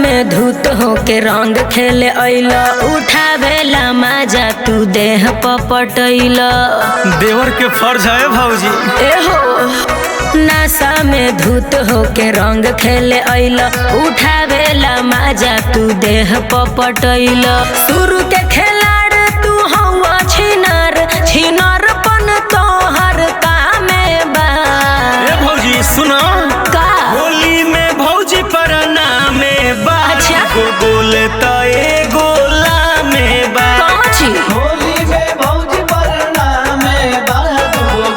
में धूत होके रंग खेले अइला, उठावेला मजा तू देह पपटैला। देवर के फर्ज है भौजी। एहो नशा में धूत होके रंग खेले अइला, उठावेला मजा तू देह पपटैला। शुरू के खिलाड़ तू हवा छिनार, छिनार पन तोहर कामे बा। ए भौजी सुनो का होली में भौजी परना में बा। अच्छा। बोले तो ए गोला में बा। कौची होली में भौजी परना में बा,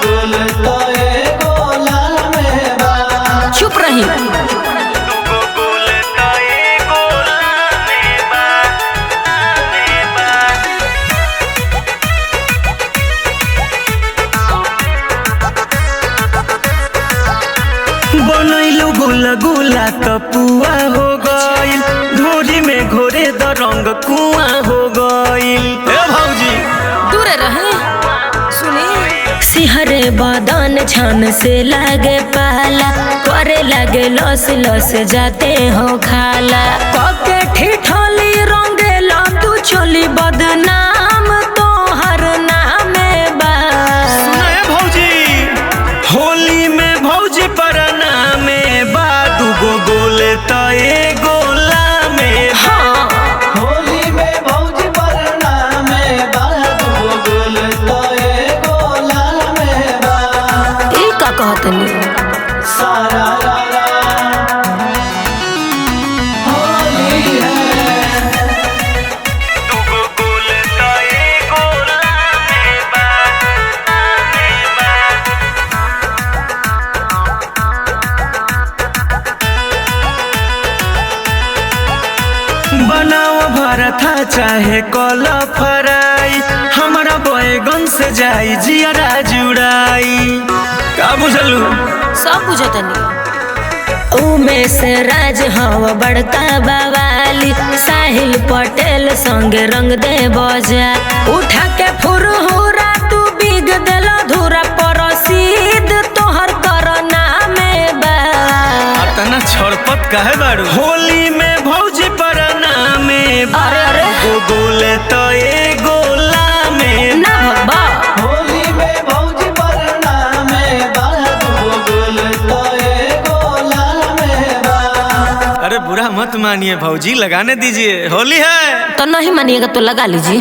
बोले तो ए गोला में बा। चुप रही। बोले तो ए गोला में बा, में बा। बनैलो गोला गोला कपुआ हो गइल, धोरी में घोरे द रंग कुआ हो गइल। ए भौजी दूर रहे सुनी। सिहरे बदन छन से लागे पाला, करे लागे लस लस जाते हो खाला। कके ठिठोली रंगेला तू चोली, बदनाम तोहर नामे बा। सुना ए भौजी होली में भौजी परना में बा। दूगो गोले तो ए गोला में बा। हाँ होली में भौजी परना में बा, बोले तो ए गोला में बा। ई का कहतनी। सारा रा रा होली है। दूगो गोले तो ए गोला में बा, में बा। बनाओ भरथा चाहे कल फराई, हमारा बैगन से जाई जियरा जुड़ाई। का बुझलू सब बुझतनी। उमें से राज हवा बड़का बवाली, साहिल पटेल संगे रंग दे बजा। उठा के फुरहुरा तू बिग देला धूरा, परसीद तोहर करना में बा। तना छड़पत काहे बाड़ू। होली में भौजी परना में बा। अरे अरे वो गोले तो ए गोला में ना भब्बा। होली में भौजी परना में बा, बोले तो ए गोला में बा। अरे बुरा मत मानिए भौजी, लगाने दीजिए, होली है। तो नहीं मानिएगा तो लगा लीजिए।